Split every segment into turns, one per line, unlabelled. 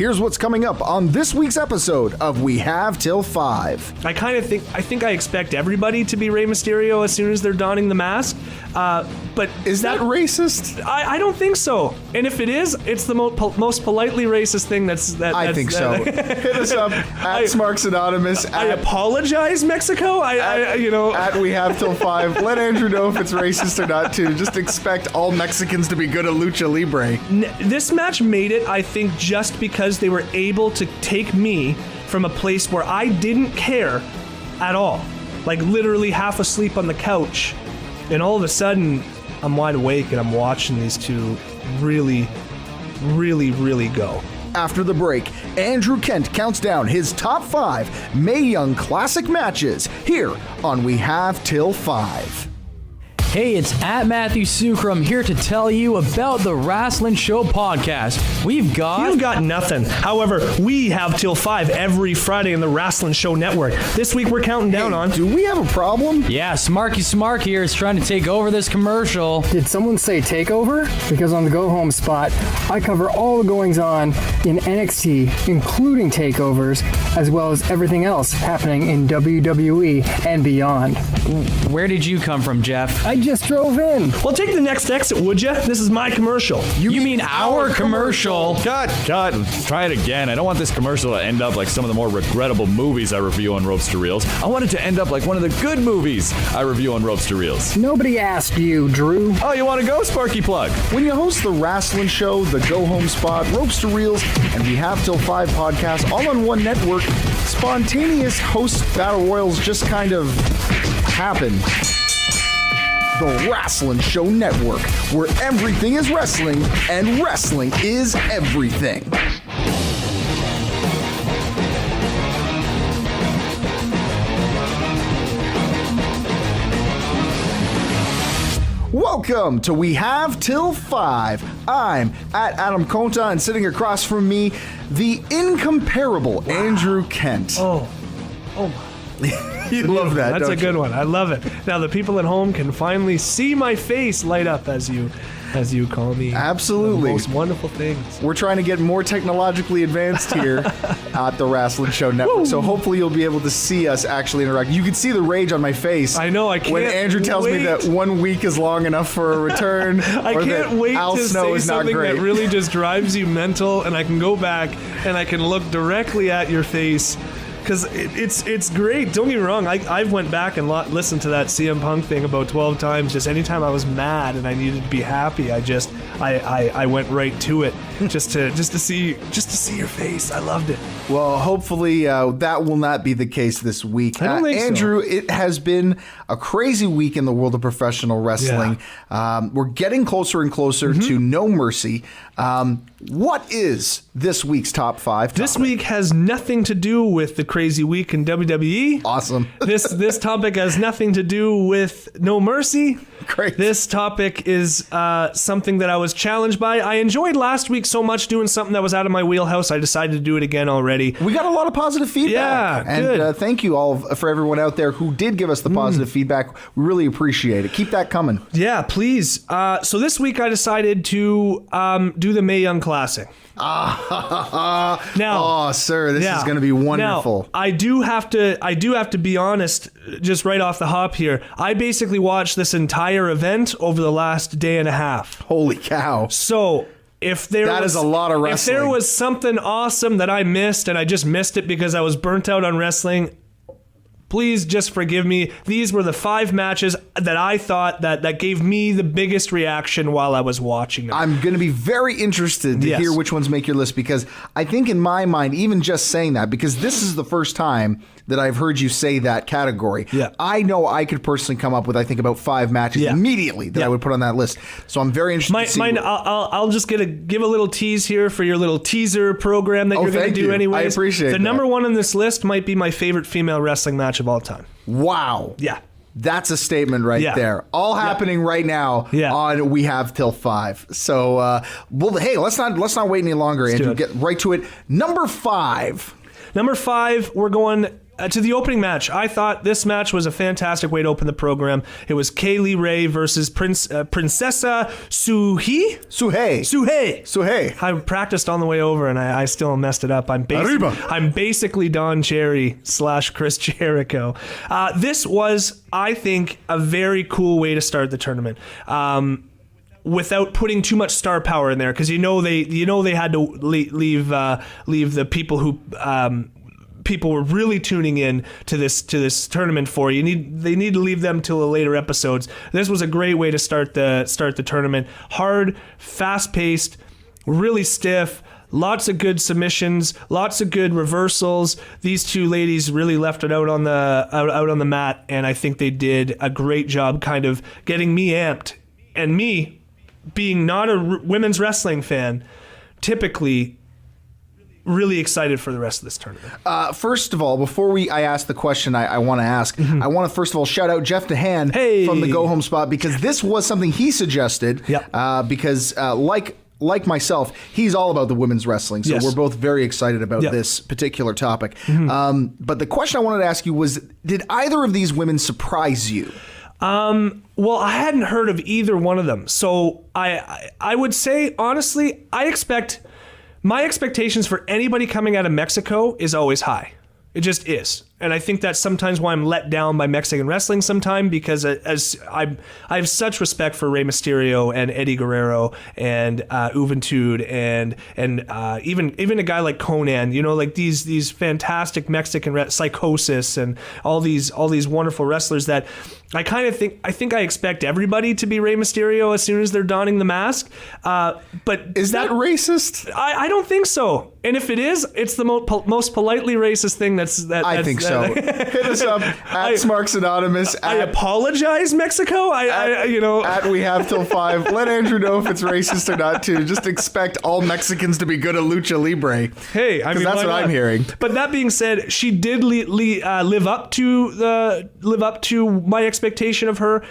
Here's what's coming up on this week's episode of We Have Till 5.
I think I expect everybody to be Rey Mysterio as soon as they're donning the mask. But
is that racist?
I don't think so. And if it is, it's the most politely racist thing
I think so. Hit us up at Smarks Anonymous.
I apologize, Mexico.
At We Have Till 5. Let Andrew know if it's racist or not, too. Just expect all Mexicans to be good at Lucha Libre.
This match made it, I think, just because they were able to take me from a place where I didn't care at all. Like literally half asleep on the couch. And all of a sudden, I'm wide awake and I'm watching these two really, really, really go.
After the break, Andrew Kent counts down his top 5 Mae Young Classic matches here on We Have Till 5.
Hey, it's at Matthew Sucrum here to tell you about the Wrasslun Show podcast. You've
got nothing. However, we have till 5 every Friday in the Wrasslun Show network. This week we're counting down on...
Do we have a problem?
Yeah, Smarky Smark here is trying to take over this commercial.
Did someone say takeover? Because on the Go Home spot, I cover all the goings on in NXT, including takeovers, as well as everything else happening in WWE and beyond.
Where did you come from, Jeff?
I just drove in.
Well, take the next exit, would you? This is my commercial.
You mean our commercial?
Cut. Try it again. I don't want this commercial to end up like some of the more regrettable movies I review on Ropes to Reels. I want it to end up like one of the good movies I review on Ropes to Reels.
Nobody asked you, Drew.
Oh, you want to go, Sparky Plug?
When you host the Wrasslun Show, the Go Home Spot, Ropes to Reels, and We Have Till 5 podcasts all on one network, spontaneous host battle royals just kind of happen. The Wrasslun Show Network, where everything is wrestling and wrestling is everything. Welcome to We Have Till 5. I'm at Adam Conta, and sitting across from me, the incomparable Andrew Kent.
Oh my.
You love that,
That's
don't
a good one. I love it. Now the people at home can finally see my face light up as you call me.
Absolutely.
The most wonderful things.
We're trying to get more technologically advanced here at the Wrasslun Show Network. Woo. So hopefully you'll be able to see us actually interact. You can see the rage on my face.
I know. I can't.
When Andrew tells me that 1 week is long enough for a return.
I can't wait to say something that really just drives you mental, and I can go back and I can look directly at your face. Because it's great. Don't get me wrong. I've went back and listened to that CM Punk thing about 12 times. Just anytime I was mad and I needed to be happy, I went right to it just to see your face. I loved it.
Well, hopefully that will not be the case this week.
I don't think
Andrew,
so.
It has been a crazy week in the world of professional wrestling. Yeah. We're getting closer and closer to No Mercy. What is this week's top 5 topic?
This week has nothing to do with the crazy week in WWE.
Awesome.
This topic has nothing to do with No Mercy.
Great.
This topic is something that I was challenged by. I enjoyed last week so much doing something that was out of my wheelhouse. I decided to do it again already.
We got a lot of positive feedback.
Yeah, good.
And thank you all for everyone out there who did give us the positive feedback. We really appreciate it. Keep that coming.
Yeah, please. So this week I decided to do the Mae Young Classic.
Now, sir, this is going to be wonderful.
Now, I do have to be honest, just right off the hop here. I basically watched this entire event over the last day and a half.
Holy cow.
So if there
is a lot of wrestling.
If there was something awesome that I missed and I just missed it because I was burnt out on wrestling, please just forgive me. These were the 5 matches that I thought that gave me the biggest reaction while I was watching them.
I'm going to be very interested to hear which ones make your list, because I think in my mind, even just saying that, because this is the first time that I've heard you say that category.
Yeah.
I know I could personally come up with, I think, about 5 matches immediately that I would put on that list. So I'm very interested to see.
I'll just give a little tease here for your little teaser program that you're going to do anyways.
I appreciate
the
that.
number 1 on this list might be my favorite female wrestling match of all time.
Wow.
Yeah.
That's a statement right there. All happening right now on We Have Till 5. So, hey, let's not wait any longer, Andrew. Get right to it. Number 5.
Number 5, we're going to the opening match. I thought this match was a fantastic way to open the program. It was Kaylee Ray versus Princessa Suhei. I practiced on the way over, and I still messed it up. I'm basically Don Cherry / Chris Jericho. This was, I think, a very cool way to start the tournament. Without putting too much star power in there, because they had to leave the people who people were really tuning in to this tournament for. They need to leave them till the later episodes. This was a great way to start the tournament. Hard, fast paced, really stiff. Lots of good submissions, lots of good reversals. These two ladies really left it out on the mat, and I think they did a great job, kind of getting me amped, and me, being not a women's wrestling fan, typically really excited for the rest of this tournament.
First of all, before I ask the question I want to ask, I want to first of all shout out Jeff DeHaan from the Go Home Spot, because this was something he suggested. Yep. Because like myself, he's all about the women's wrestling, so we're both very excited about this particular topic. But the question I wanted to ask you was, did either of these women surprise you?
Well, I hadn't heard of either one of them. So I would say, honestly, my expectations for anybody coming out of Mexico is always high. It just is. And I think that's sometimes why I'm let down by Mexican wrestling sometimes, because as I have such respect for Rey Mysterio and Eddie Guerrero and Juventud and even a guy like Conan, like these fantastic Mexican Psychosis and all these wonderful wrestlers that I think I expect everybody to be Rey Mysterio as soon as they're donning the mask. But
is that racist?
I don't think so. And if it is, it's the most politely racist thing
I think so. Hit us up at Smarks Anonymous.
I apologize, Mexico.
At We Have Till 5. Let Andrew know if it's racist or not too. Just expect all Mexicans to be good at lucha libre.
Hey,
that's what I'm hearing.
But that being said, she did live up to my expectation of her.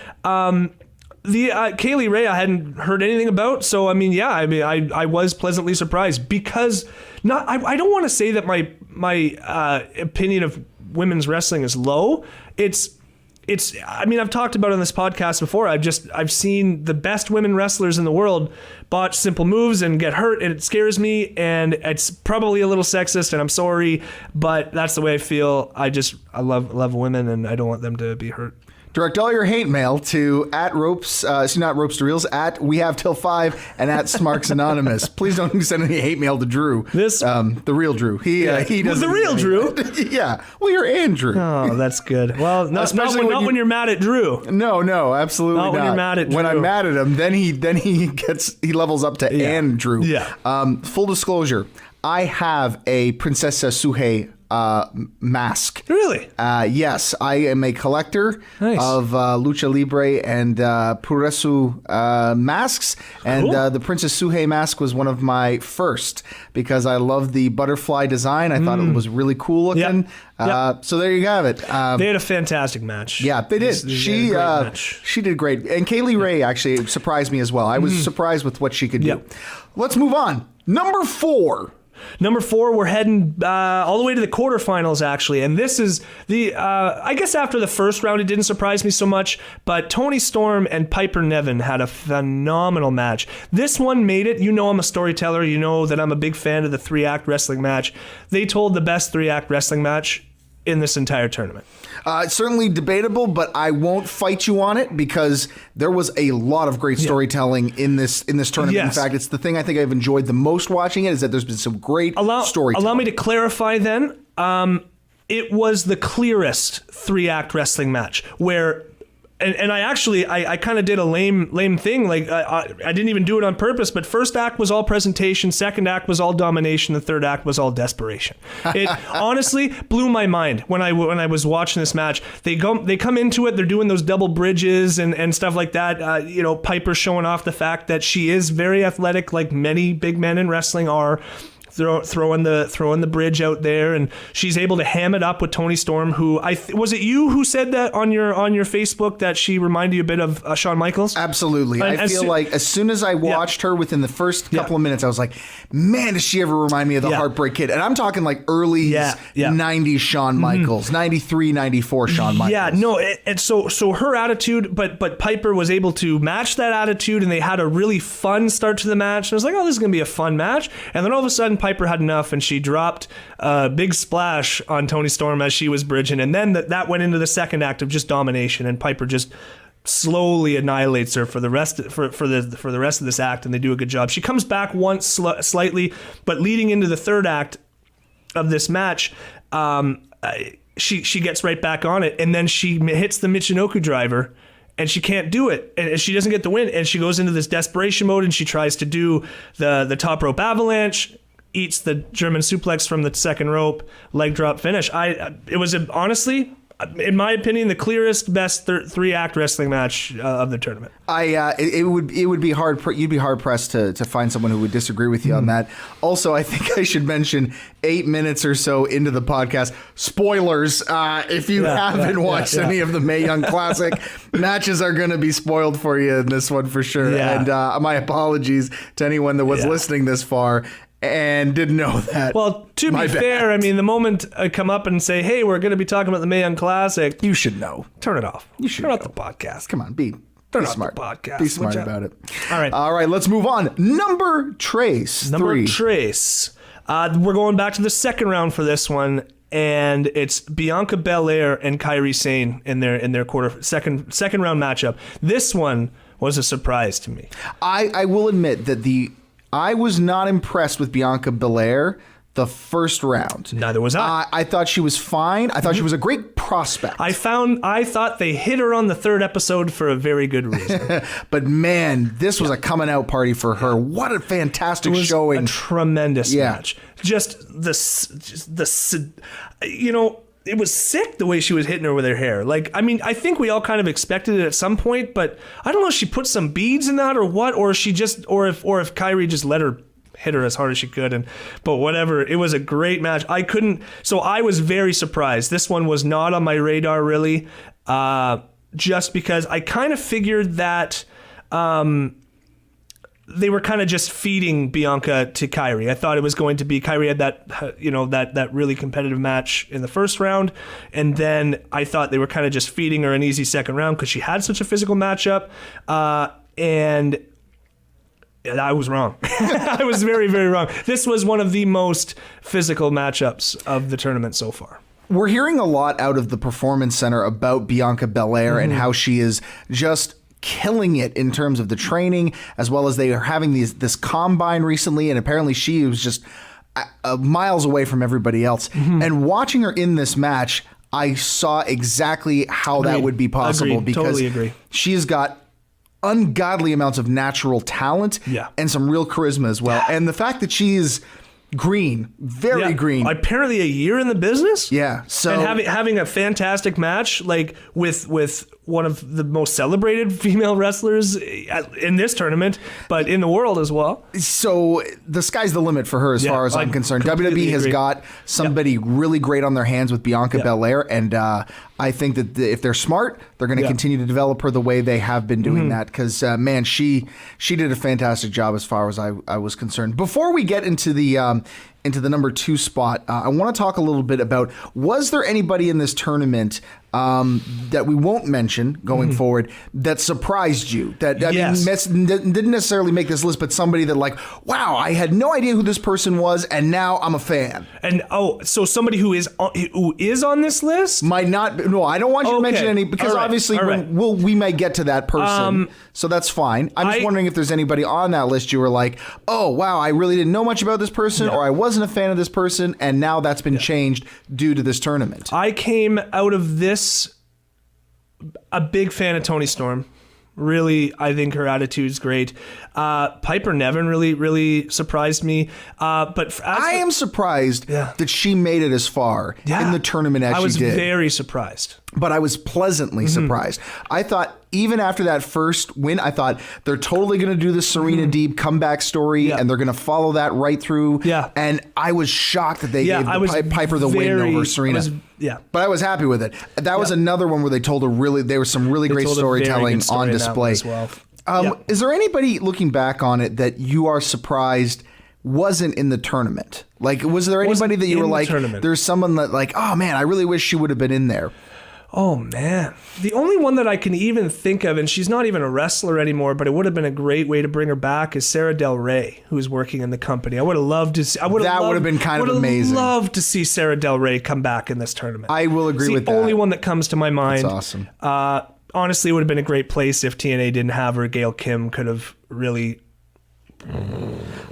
The Kaylee Ray I hadn't heard anything about, so I was pleasantly surprised, because I don't want to say that my opinion of women's wrestling is low. I've talked about it on this podcast before. I've seen the best women wrestlers in the world botch simple moves and get hurt, and it scares me, and it's probably a little sexist, and I'm sorry, but that's the way I feel. I love women, and I don't want them to be hurt.
Direct all your hate mail to at not Ropes to Reels, at We Have Till 5, and at Smarks Anonymous. Please don't send any hate mail to Drew. The real Drew. He doesn't.
The real Drew.
Yeah. Well, you're Andrew.
Oh, that's good. Well, not when you're mad at Drew.
No, absolutely not.
Not when you're mad at Drew.
When I'm mad at him, then he levels up to Andrew.
Yeah.
Full disclosure, I have a Princessa Suhei mask.
Really?
Yes, I am a collector of Lucha Libre and Puresu masks, and the Princess Suhei mask was one of my first, because I love the butterfly design. I thought it was really cool looking. Yep. So there you have it.
They had a fantastic match.
Yeah, they did. She did great, and Kaylee Ray actually surprised me as well. I was surprised with what she could do. Let's move on. Number 4.
We're heading all the way to the quarterfinals, actually. And this is I guess after the first round, it didn't surprise me so much, but Toni Storm and Piper Niven had a phenomenal match. This one made it. I'm a storyteller. You know that I'm a big fan of the 3-act wrestling match. They told the best 3-act wrestling match in this entire tournament.
Certainly debatable, but I won't fight you on it, because there was a lot of great storytelling in this tournament.
Yes.
In fact, it's the thing I think I've enjoyed the most watching it, is that there's been some great storytelling.
Allow me to clarify then. It was the clearest 3-act wrestling match, where and I kind of did a lame thing. Like I didn't even do it on purpose, but first act was all presentation, second act was all domination, the third act was all desperation. It honestly blew my mind when I was watching this match. They come into it, they're doing those double bridges and stuff like that. Piper showing off the fact that she is very athletic, like many big men in wrestling are. throwing the bridge out there, and she's able to ham it up with Toni Storm, who was it you who said that on your Facebook that she reminded you a bit of Shawn Michaels?
Absolutely.
And
I feel like as soon as I watched her within the first couple of minutes, I was like, man, does she ever remind me of the Heartbreak Kid? And I'm talking like early 90s Shawn Michaels, 93, 94 Shawn Michaels.
Yeah, no, and so her attitude, but Piper was able to match that attitude, and they had a really fun start to the match. And I was like, oh, this is going to be a fun match. And then all of a sudden, Piper had enough, and she dropped a big splash on Toni Storm as she was bridging. And then that went into the second act of just domination, and Piper just slowly annihilates her for the rest of this act, and they do a good job. She comes back once slightly, but leading into the third act of this match, she gets right back on it, and then she hits the Michinoku driver, and she can't do it, and she doesn't get the win, and she goes into this desperation mode, and she tries to do the top rope avalanche, eats the German suplex from the second rope, leg drop finish. It was honestly, in my opinion, the clearest, best three-act wrestling match of the tournament.
It would be hard. You'd be hard pressed to find someone who would disagree with you on that. Also, I think I should mention 8 minutes or so into the podcast, spoilers. If you haven't watched any of the Mae Young Classic, matches are going to be spoiled for you in this one for sure.
Yeah.
And my apologies to anyone that was listening this far and didn't know that.
Well, to be fair, I mean, the moment I come up and say, hey, we're going to be talking about the Mae Young Classic,
you should know.
Turn it off.
You should
turn off the podcast.
Come on, be smart.
The podcast.
Be smart about it.
All right,
let's move on. Number Trace.
We're going back to the second round for this one, and it's Bianca Belair and Kairi Sane in their second round matchup. This one was a surprise to me.
I will admit that I was not impressed with Bianca Belair the first round.
Neither was I.
I thought she was fine. I thought she was a great prospect.
I thought they hit her on the third episode for a very good reason.
But man, this was a coming out party for her. What a fantastic showing.
A tremendous match. Just it was sick the way she was hitting her with her hair. Like, I mean, I think we all kind of expected it at some point, but I don't know if she put some beads in that or what, or if Kairi just let her hit her as hard as she could. But whatever, it was a great match. I was very surprised. This one was not on my radar really, just because I kind of figured that they were kind of just feeding Bianca to Kairi. I thought it was going to be Kairi had that really competitive match in the first round, and then I thought they were kind of just feeding her an easy second round because she had such a physical matchup, and I was wrong. I was very, very wrong. This was one of the most physical matchups of the tournament so far.
We're hearing a lot out of the Performance Center about Bianca Belair and how she is just killing it in terms of the training, as well as they are having this combine recently, and apparently she was just miles away from everybody else. And watching her in this match, I saw exactly how that would be possible.
Agreed.
Because
totally agree.
She's got ungodly amounts of natural talent and some real charisma as well. And the fact that she is green, very green.
Apparently a year in the business.
Yeah. So
and having a fantastic match like with one of the most celebrated female wrestlers in this tournament, but in the world as well.
So the sky's the limit for her as far as I'm concerned. WWE has got somebody really great on their hands with Bianca Belair, and I think that if they're smart, they're going to continue to develop her the way they have been doing that, because, man, she did a fantastic job as far as I was concerned. Before we get into the number 2 spot, I want to talk a little bit about, was there anybody in this tournament that we won't mention going forward that surprised you? That didn't necessarily make this list, but somebody that like, wow, I had no idea who this person was, and now I'm a fan.
And so somebody who is on this list
might not. No, I don't want you to mention any, because obviously we may get to that person, so that's fine. I'm just wondering if there's anybody on that list you were like, oh wow, I really didn't know much about this person, or I wasn't a fan of this person, and now that's been changed due to this tournament.
I came out of this a big fan of Toni Storm. Really, I think her attitude's great. Piper Nevin really surprised me. But
I am surprised that she made it as far in the tournament as she did.
I was very surprised.
But I was pleasantly surprised. I thought even after that first win, I thought they're totally going to do the Serena Deeb comeback story and they're going to follow that right through.
Yeah.
And I was shocked that they gave Piper the win over Serena. But I was happy with it. That was another one where they told there was some really great storytelling on display.
As well.
Is there anybody looking back on it that you are surprised wasn't in the tournament? Like, was there anybody that you were like, there's someone that like, oh man, I really wish she would have been in there?
Oh, man. The only one that I can even think of, and she's not even a wrestler anymore, but it would have been a great way to bring her back, is Sarah Del Rey, who's working in the company. I would have loved to see... That would have been kind of amazing. I would have loved to see Sarah Del Rey come back in this tournament.
I will agree with that.
It's the only one that comes to my mind.
That's awesome.
Honestly, it would have been a great place if TNA didn't have her. Gail Kim could have really...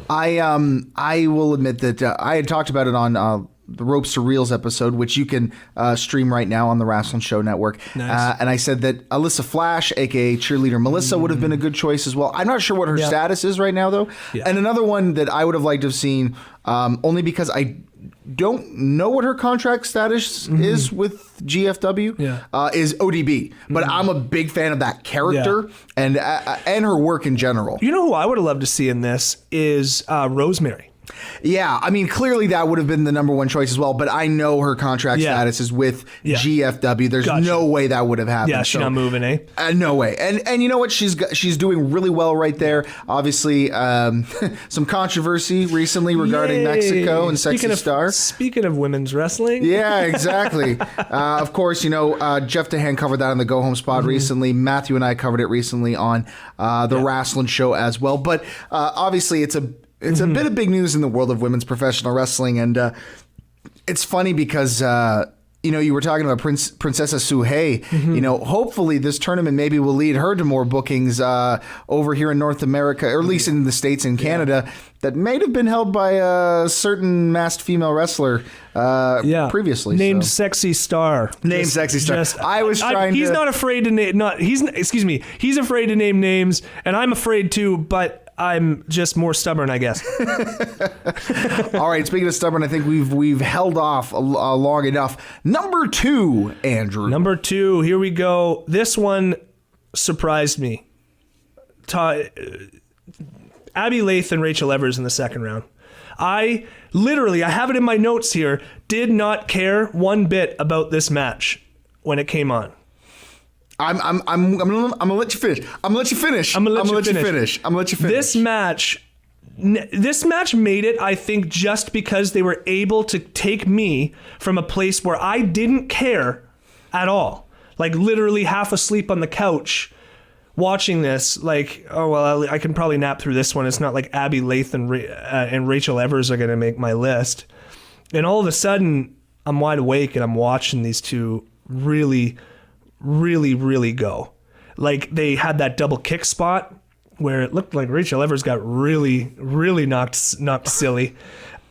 I will admit that I had talked about it on... the Ropes to Reels episode, which you can stream right now on the Wrasslun Show Network.
Nice.
And I said that Alyssa Flash, aka Cheerleader Melissa, would have been a good choice as well. I'm not sure what her status is right now, though. Yeah. And another one that I would have liked to have seen, only because I don't know what her contract status is with GFW, is ODB. But I'm a big fan of that character and her work in general.
You know who I would have loved to see in this is Rosemary.
Yeah, I mean, clearly that would have been the number one choice as well, but I know her contract status is with GFW. There's no way that would have happened.
Yeah, she's not moving, eh?
No way. And you know what? She's doing really well right there. Obviously, some controversy recently regarding Mexico and Sexy Star.
Speaking of women's wrestling.
Yeah, exactly. Of course, Jeff DeHaan covered that on the Go Home Spot recently. Matthew and I covered it recently on the Wrasslun Show as well. But obviously, it's a bit of big news in the world of women's professional wrestling, and it's funny because you were talking about Princessa Suhei. Hopefully this tournament maybe will lead her to more bookings over here in North America, or at least in the States and Canada, that may have been held by a certain masked female wrestler previously.
Named Sexy Star.
Sexy Star. He's not afraid to name.
He's afraid to name names, and I'm afraid too, but I'm just more stubborn, I guess.
All right, speaking of stubborn, I think we've held off long enough. Number 2, Andrew.
Number 2, here we go. This one surprised me. Abby Lath and Rachel Evers in the second round. I have it in my notes here, did not care one bit about this match when it came on.
I'm gonna let you finish. I'm gonna let you finish.
This match made it, I think, just because they were able to take me from a place where I didn't care at all, like literally half asleep on the couch watching this. Like, oh well, I can probably nap through this one. It's not like Abby Lath and Rachel Evers are gonna make my list. And all of a sudden, I'm wide awake and I'm watching these two really go. Like, they had that double kick spot where it looked like Rachel Evers got really knocked silly.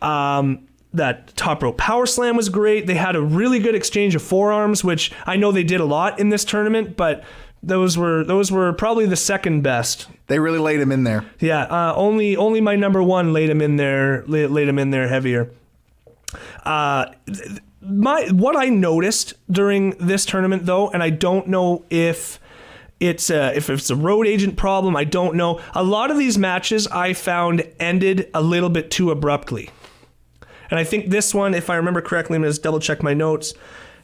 That top rope power slam was great. They had a really good exchange of forearms, which I know they did a lot in this tournament, but those were probably the second best.
They really laid him in there.
Yeah, only my number 1 laid him in there heavier. What I noticed during this tournament, though, and I don't know if it's a road agent problem, I don't know. A lot of these matches I found ended a little bit too abruptly. And I think this one, if I remember correctly, I'm going to double check my notes.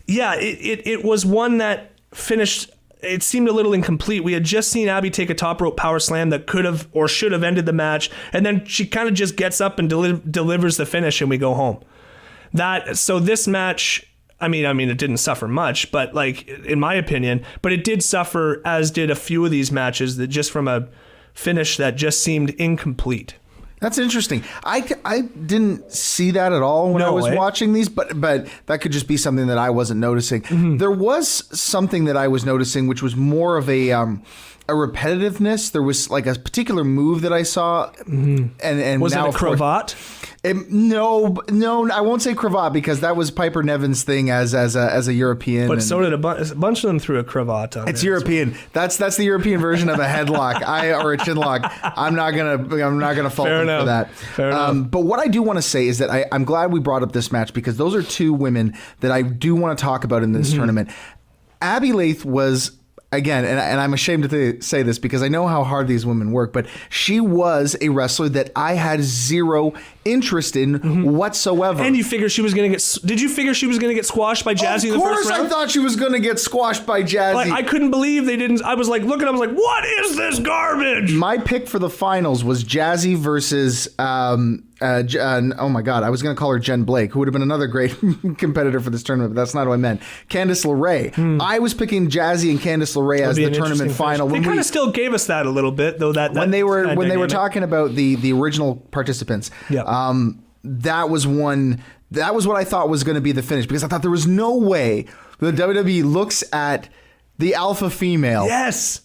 Yeah, it was one that finished, it seemed a little incomplete. We had just seen Abby take a top rope power slam that could have or should have ended the match, and then she kind of just gets up and delivers the finish, and we go home. So this match, I mean, it didn't suffer much, but like, in my opinion, but it did suffer, as did a few of these matches, that just from a finish that just seemed incomplete.
That's interesting. I didn't see that at all when I was watching these, but that could just be something that I wasn't noticing. There was something that I was noticing, which was more of a a repetitiveness. There was like a particular move that I saw, and
Was
now,
it a cravat?
No, I won't say cravat because that was Piper Nevin's thing as a European.
But so did a bunch of them threw a cravat on.
It's European. That's the European version of a headlock, or a chinlock. I'm not gonna fault them for that.
Fair enough.
But what I do want to say is that I'm glad we brought up this match because those are two women that I do want to talk about in this tournament. Abby Lath was. Again, and I'm ashamed to say this because I know how hard these women work, but she was a wrestler that I had zero interest in whatsoever.
And you figure she was going to get... Did you figure she was going to get squashed by Jazzy in the first round?
Of course I thought she was going to get squashed by Jazzy.
Like, I couldn't believe they didn't... I was like, looking, I was like, what is this garbage?
My pick for the finals was Jazzy versus... oh my God, I was going to call her Jen Blake, who would have been another great competitor for this tournament, but that's not what I meant. Candice LeRae. I was picking Jazzy and Candice LeRae as the tournament final.
They kind of still gave us that a little bit, though.
When they were talking about the original participants, that was one. That was what I thought was going to be the finish because I thought there was no way the WWE looks at the alpha female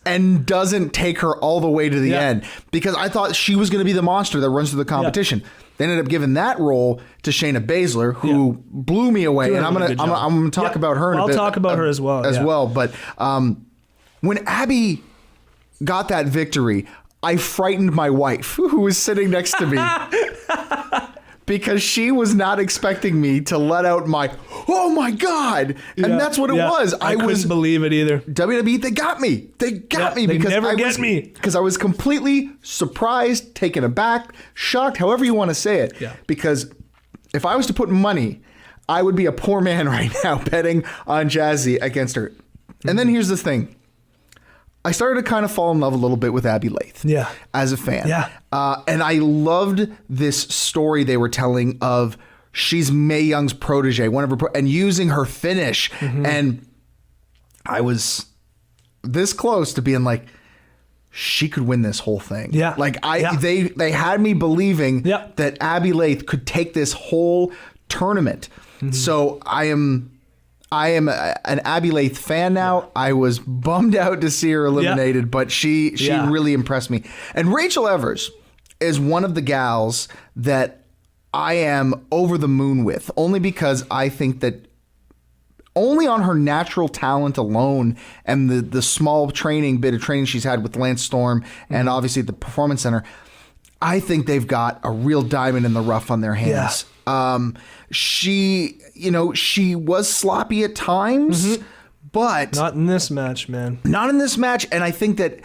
and doesn't take her all the way to the end because I thought she was going to be the monster that runs through the competition. They ended up giving that role to Shayna Baszler, who blew me away, and I'm gonna talk about her in a bit.
I'll talk about her as well.
But when Abby got that victory, I frightened my wife, who was sitting next to me. Because she was not expecting me to let out my, oh my God. And that's what it was.
I couldn't believe it either.
WWE, they got me. They got me because
they never get me.
Because I was completely surprised, taken aback, shocked, however you want to say it.
Yeah.
Because if I was to put money, I would be a poor man right now betting on Jazzy against her. And then here's the thing. I started to kind of fall in love a little bit with Abby Lath as a fan. And I loved this story they were telling of she's Mae Young's protege, and using her finish. And I was this close to being like, she could win this whole thing. They had me believing that Abby Lath could take this whole tournament. So I am an Abby Lath fan now. I was bummed out to see her eliminated, but she really impressed me. And Rachel Evers is one of the gals that I am over the moon with, only because I think that only on her natural talent alone and the small bit of training she's had with Lance Storm and obviously at the Performance Center, I think they've got a real diamond in the rough on their hands. She was sloppy at times, but
not in this match, man.
Not in this match, and I think that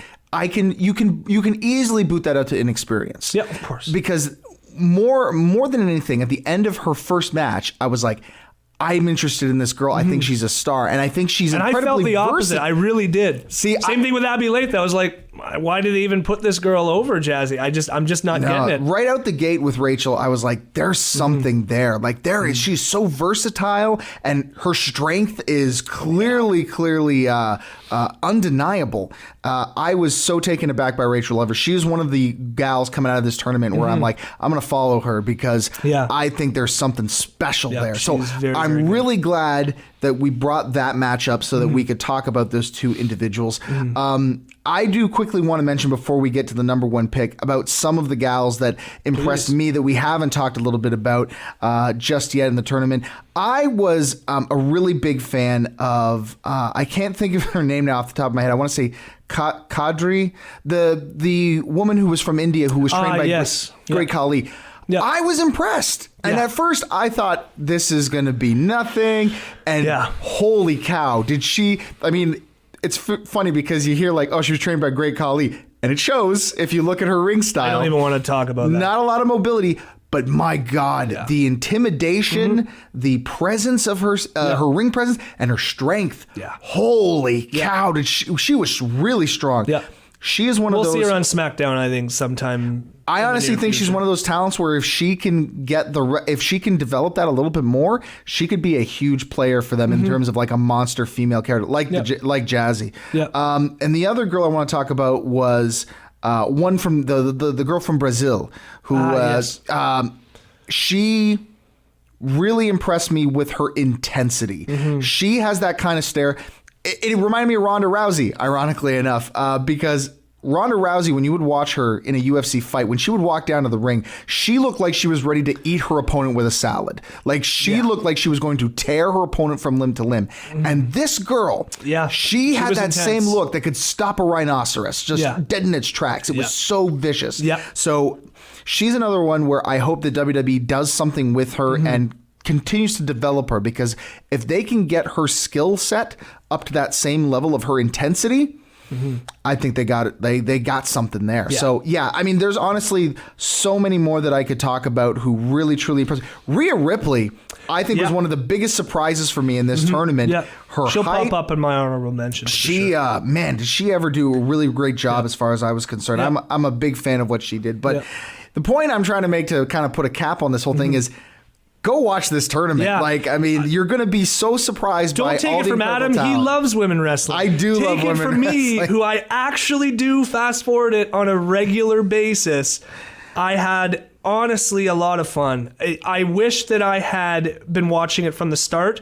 you can easily boot that out to inexperience.
Yeah, of course.
Because more than anything, at the end of her first match, I was like, I'm interested in this girl. I think she's a star, and I think she's incredibly
I felt the opposite.
versatile.
I really did.
Same
thing with Abby Lath. I was like, why did they even put this girl over Jazzy? I'm just not getting it.
Right out the gate with Rachel, I was like, there's something there. Like she's so versatile, and her strength is clearly undeniable. I was so taken aback by Rachel Evers. She is one of the gals coming out of this tournament where I'm like, I'm going to follow her because I think there's something special there. So I'm really glad that we brought that match up so that we could talk about those two individuals. I do quickly want to mention before we get to the number one pick about some of the gals that impressed me that we haven't talked a little bit about just yet in the tournament. I was a really big fan of, I can't think of her name now off the top of my head. I want to say Kadri, the woman who was from India who was trained by Great Khali. Yeah. I was impressed. And at first I thought this is going to be nothing. And holy cow, did she, I mean, it's funny because you hear like, oh, she was trained by Great Khali. And it shows if you look at her ring style.
I don't even want to talk about that.
Not a lot of mobility. But my God, the intimidation, the presence of her ring presence, and her strength. Yeah. Holy cow, did she was really strong. Yeah. She is one of those.
We'll see her on SmackDown, I think, sometime.
I honestly think she's one of those talents where if she can develop that a little bit more, she could be a huge player for them in terms of like a monster female character, like Jazzy. Yeah. And the other girl I want to talk about was one from the girl from Brazil who she really impressed me with her intensity. She has that kind of stare. it reminded me of Ronda Rousey, ironically enough, because Ronda Rousey, when you would watch her in a UFC fight, when she would walk down to the ring, she looked like she was ready to eat her opponent with a salad. Like she looked like she was going to tear her opponent from limb to limb. And this girl, she had that
intense.
same look that could stop a rhinoceros, just dead in its tracks. It was so vicious. So she's another one where I hope that WWE does something with her and continues to develop her, because if they can get her skill set up to that same level of her intensity, I think they got it. They got something there. So I mean, there's honestly so many more that I could talk about who really truly impressed. Rhea Ripley, I think, was one of the biggest surprises for me in this tournament.
She'll pop up in my honorable mentions.
Man, did she ever do a really great job as far as I was concerned? I'm a big fan of what she did. But the point I'm trying to make to kind of put a cap on this whole thing is, go watch this tournament. Like, I mean, you're going to be so surprised by all the
Don't take it from Adam.
talent.
He loves women wrestling.
I do love women
wrestling. Take it from me, who I actually do fast forward it on a regular basis. I had, honestly, a lot of fun. I wish that I had been watching it from the start,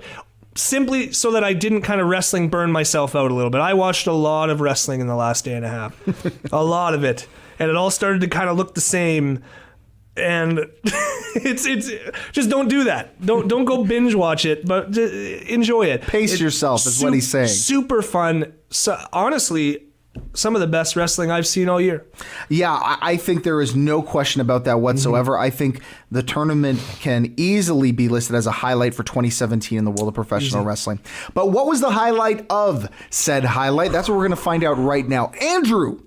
simply so that I didn't kind of wrestling burn myself out a little bit. I watched a lot of wrestling in the last day and a half. A lot of it. And it all started to kind of look the same. And it's just don't do that. Don't go binge watch it, but enjoy it.
Pace yourself is what he's saying.
Super fun. So, honestly, some of the best wrestling I've seen all year.
Yeah, I think there is no question about that whatsoever. I think the tournament can easily be listed as a highlight for 2017 in the world of professional wrestling. But what was the highlight of said highlight? That's what we're going to find out right now. Andrew,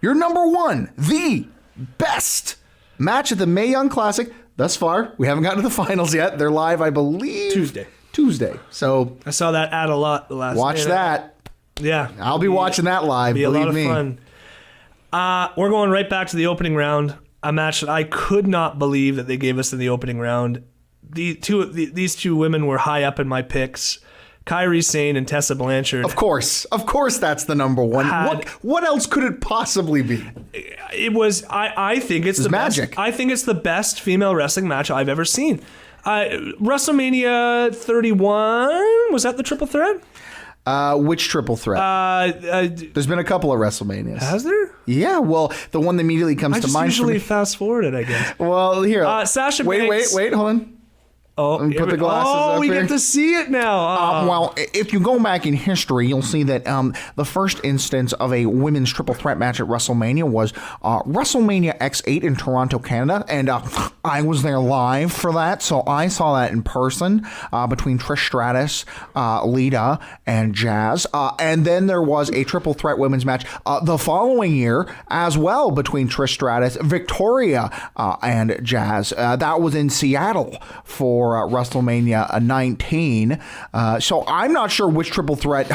you're number one, the best match at the Mae Young Classic thus far. We haven't gotten to the finals yet. They're live, I believe, Tuesday. So
I saw that ad a lot the last.
Watch that.
Yeah,
I'll be watching that live.
Be a
believe
lot of
me.
fun. We're going right back to the opening round. A match that I could not believe that they gave us in the opening round. These two women were high up in my picks. Kairi Sane and Tessa Blanchard.
Of course, that's the number one. What else could it possibly be?
It was. I think it's the
magic.
best. I think it's the best female wrestling match I've ever seen. WrestleMania 31, was that the triple threat?
Which triple threat? There's been a couple of WrestleManias.
Has there?
Yeah. Well, the one that immediately comes to mind. I
usually fast forward it, I guess.
Well, here.
Sasha Banks.
Wait, hold on.
Oh,
put the glasses up
we
here.
get to see it now.
Well, if you go back in history, you'll see that the first instance of a women's triple threat match at WrestleMania was WrestleMania X8 in Toronto, Canada, and I was there live for that, so I saw that in person between Trish Stratus, Lita, and Jazz. And then there was a triple threat women's match the following year as well between Trish Stratus, Victoria, and Jazz. That was in Seattle for WrestleMania 19. So I'm not sure which triple threat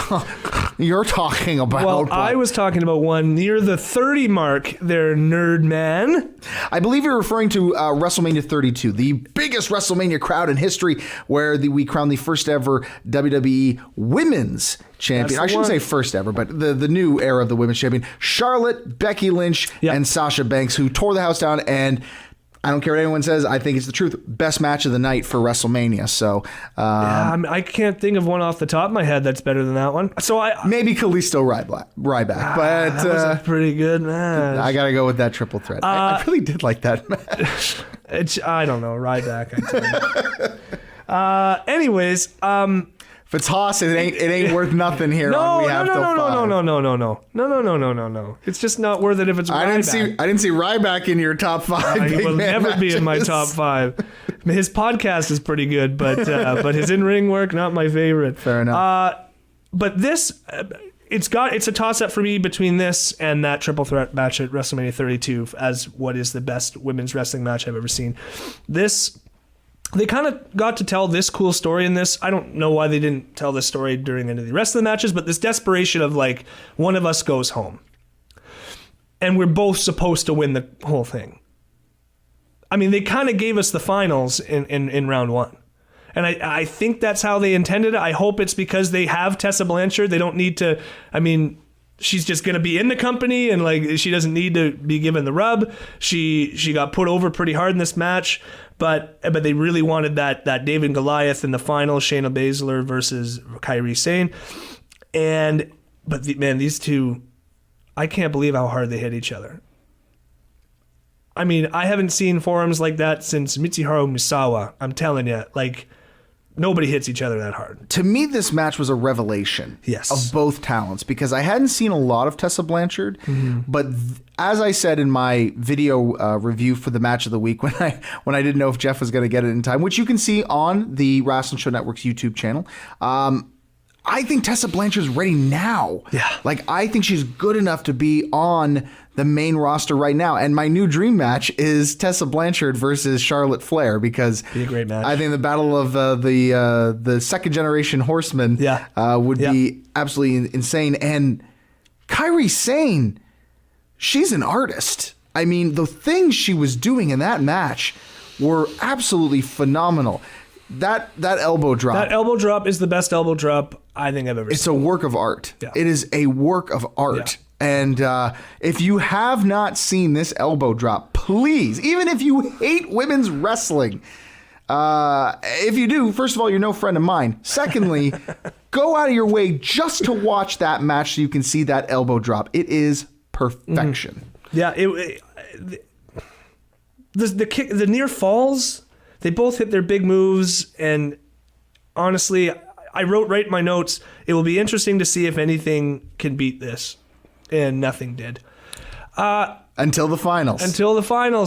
you're talking about.
Well, I was talking about one near the 30 mark there, nerd man.
I believe you're referring to WrestleMania 32, the biggest WrestleMania crowd in history, where we crowned the first ever WWE Women's Champion. I shouldn't say first ever, but the new era of the Women's Champion. Charlotte, Becky Lynch, and Sasha Banks, who tore the house down. And I don't care what anyone says. I think it's the truth. Best match of the night for WrestleMania. So
I can't think of one off the top of my head that's better than that one. So
maybe Kalisto Ryback, but
that was a pretty good match.
I got to go with that triple threat. I really did like that match.
I don't know, Ryback. Anyways.
If it's Haas, it ain't worth nothing here.
No. It's just not worth it if it's Ryback.
I didn't see Ryback in your top five.
He will never be in my top five. His podcast is pretty good, but his in-ring work, not my favorite.
Fair enough.
But this, it's a toss-up for me between this and that triple threat match at WrestleMania 32 as what is the best women's wrestling match I've ever seen. They kind of got to tell this cool story in this. I don't know why they didn't tell this story during any of the rest of the matches, but this desperation of like, one of us goes home. And we're both supposed to win the whole thing. I mean, they kind of gave us the finals in round one. And I think that's how they intended it. I hope it's because they have Tessa Blanchard. They don't need to, she's just going to be in the company and like she doesn't need to be given the rub. She got put over pretty hard in this match, but they really wanted that David and Goliath in the final, Shayna Baszler versus Kairi Sane. But these two, I can't believe how hard they hit each other. I mean, I haven't seen forearms like that since Mitsuharu Misawa. I'm telling you, like, nobody hits each other that hard.
To me, this match was a revelation of both talents because I hadn't seen a lot of Tessa Blanchard, but as I said in my video review for the match of the week when I didn't know if Jeff was going to get it in time, which you can see on the Wrasslun Show Network's YouTube channel, I think Tessa Blanchard's ready now.
Yeah.
Like, I think she's good enough to be on the main roster right now. And my new dream match is Tessa Blanchard versus Charlotte Flair because
be a great match.
I think the battle of the second generation horsemen would be absolutely insane. And Kairi Sane, she's an artist. I mean, the things she was doing in that match were absolutely phenomenal. That elbow drop.
That elbow drop is the best elbow drop I think I've ever seen.
It's a work of art.
Yeah.
It is a work of art. Yeah. And if you have not seen this elbow drop, please, even if you hate women's wrestling, if you do, first of all, you're no friend of mine. Secondly, go out of your way just to watch that match so you can see that elbow drop. It is perfection.
Yeah. The kick, the near falls, they both hit their big moves, and honestly, I wrote right in my notes, it will be interesting to see if anything can beat this, and nothing did.
Until the finals.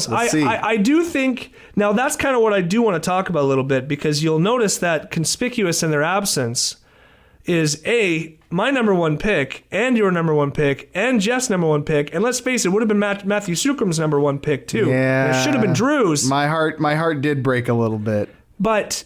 We'll see. I do think, now that's kind of what I do want to talk about a little bit, because you'll notice that conspicuous in their absence is my number one pick, and your number one pick, and Jeff's number one pick, and let's face it, would have been Matthew Sucrum's number one pick too.
Yeah,
it should have been Drew's.
My heart did break a little bit.
But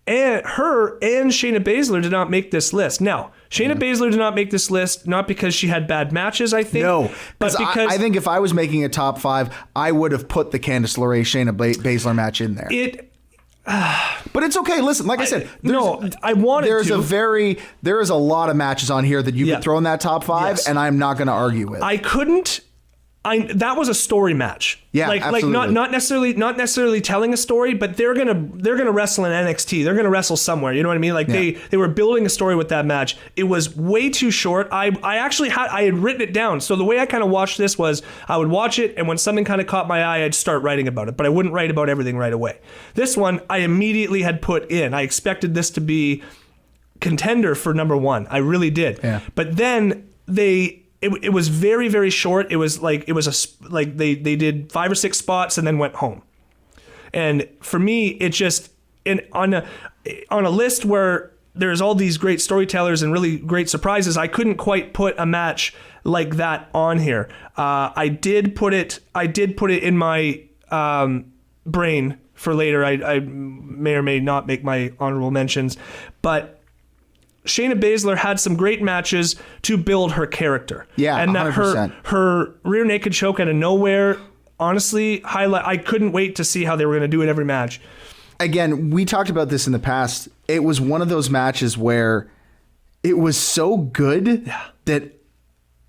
her and Shayna Baszler did not make this list. Now, Shayna Baszler did not make this list not because she had bad matches, I think.
No,
but because
I think if I was making a top 5, I would have put the Candice LeRae Shayna Baszler match in there. But it's okay. Listen, like I said,
I wanted
to. There is a lot of matches on here that you could throw in that top 5, and I'm not going to argue with.
I couldn't. That was a story match.
Yeah, absolutely.
not necessarily telling a story, but they're gonna wrestle in NXT. They're gonna wrestle somewhere. You know what I mean? Like they were building a story with that match. It was way too short. I had written it down. So the way I kind of watched this was I would watch it, and when something kind of caught my eye, I'd start writing about it. But I wouldn't write about everything right away. This one I immediately had put in. I expected this to be contender for number 1. I really did.
Yeah.
But then It was very, very short. It was like they did 5 or 6 spots and then went home. And for me, it just on a list where there's all these great storytellers and really great surprises, I couldn't quite put a match like that on here. I did put it in my brain for later. I may or may not make my honorable mentions, but Shayna Baszler had some great matches to build her character.
Yeah,
and that
100%.
her rear naked choke out of nowhere, honestly, I couldn't wait to see how they were going to do it every match.
Again, we talked about this in the past. It was one of those matches where it was so good that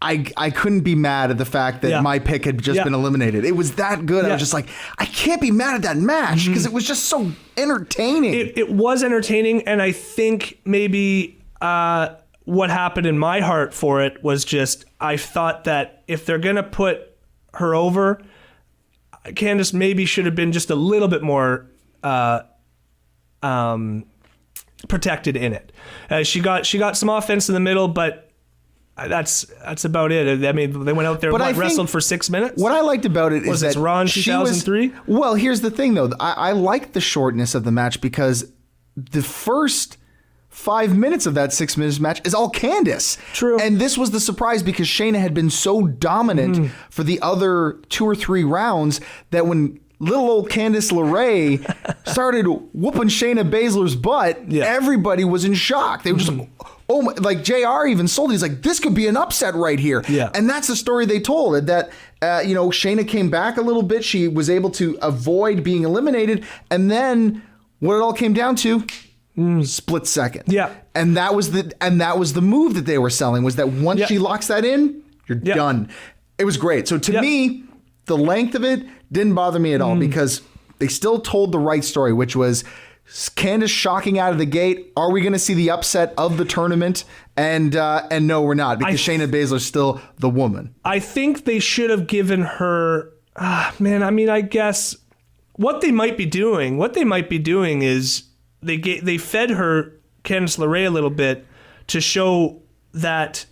I couldn't be mad at the fact that my pick had just been eliminated. It was that good. I was just like, I can't be mad at that match because it was just so entertaining.
It was entertaining, and I think maybe what happened in my heart for it was just I thought that if they're going to put her over, Candice maybe should have been just a little bit more protected in it. She got some offense in the middle, but that's about it. I mean, they went out there and wrestled for 6 minutes.
What I liked about it is that
it's Raw in 2003?
Well, here's the thing, though. I liked the shortness of the match because the first 5 minutes of that 6 minutes match is all Candice.
True.
And this was the surprise because Shayna had been so dominant for the other 2 or 3 rounds that when little old Candice LeRae started whooping Shayna Baszler's butt, everybody was in shock. They were just oh my, like JR even sold it. He's like, this could be an upset right here.
Yeah.
And that's the story they told, that Shayna came back a little bit. She was able to avoid being eliminated. And then what it all came down to, split second.
Yeah.
And that was the move that they were selling, was that once she locks that in, you're done. It was great. So to me, the length of it didn't bother me at all because they still told the right story, which was Candace shocking out of the gate. Are we going to see the upset of the tournament? And no, we're not, because Shayna Baszler's still the woman.
I think they should have given her. I guess what they might be doing is they fed her Candice LeRae a little bit to show that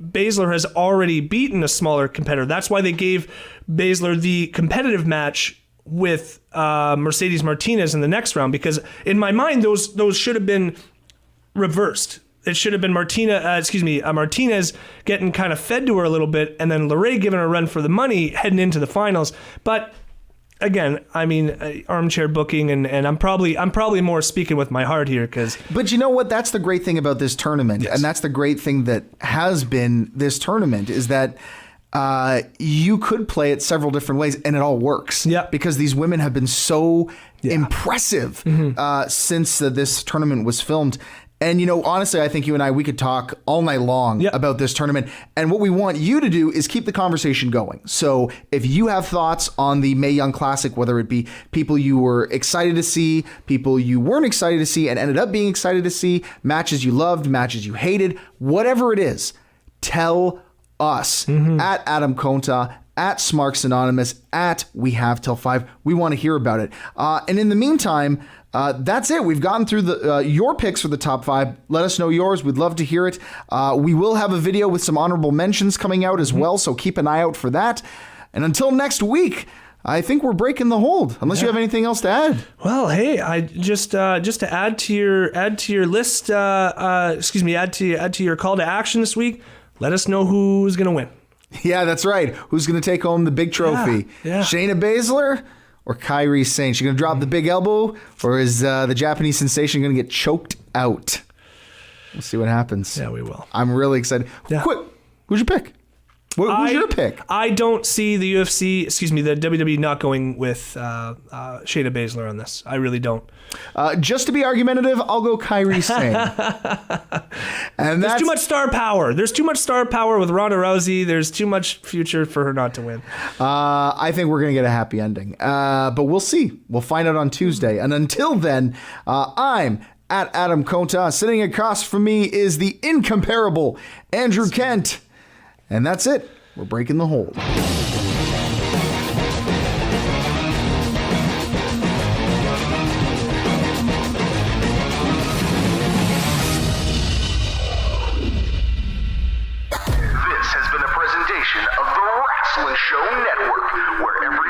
Baszler has already beaten a smaller competitor. That's why they gave Baszler the competitive match with Mercedes Martinez in the next round, because in my mind those should have been reversed. It should have been Martinez getting kind of fed to her a little bit, and then LeRae giving her a run for the money heading into the finals. But again, armchair booking, and I'm probably more speaking with my heart here,
But you know what? That's the great thing about this tournament,
yes.
and that's the great thing that has been this tournament, is that you could play it several different ways, and it all works.
Yeah.
Because these women have been so impressive since this tournament was filmed. And, honestly, I think you and I, we could talk all night long about this tournament. And what we want you to do is keep the conversation going. So if you have thoughts on the Mae Young Classic, whether it be people you were excited to see, people you weren't excited to see and ended up being excited to see, matches you loved, matches you hated, whatever it is, tell us at Adam Conta, at Smarks Anonymous, at We Have Till 5. We want to hear about it. And in the meantime, that's it. We've gotten through your picks for the top 5. Let us know yours. We'd love to hear it. We will have a video with some honorable mentions coming out as well, so keep an eye out for that. And until next week, I think we're breaking the hold. Unless you have anything else to add.
Well, hey, I just to add to your list. Add to your call to action this week. Let us know who's gonna win.
Yeah, that's right. Who's gonna take home the big trophy?
Yeah.
Shayna Baszler or Kairi Sane? She going to drop the big elbow, or is the Japanese sensation going to get choked out? We'll see what happens.
Yeah, we will.
I'm really excited.
Yeah.
Quick, who's your pick? Who's your pick?
I don't see the WWE not going with Shayna Baszler on this. I really don't.
Just to be argumentative, I'll go Kairi Sane. And
There's too much star power. There's too much star power with Ronda Rousey. There's too much future for her not to win.
I think we're going to get a happy ending. But we'll see. We'll find out on Tuesday. And until then, I'm at Adam Conta. Sitting across from me is the incomparable Andrew Kent. And that's it. We're breaking the hold. This
has been a presentation of the Wrasslun Show Network, where every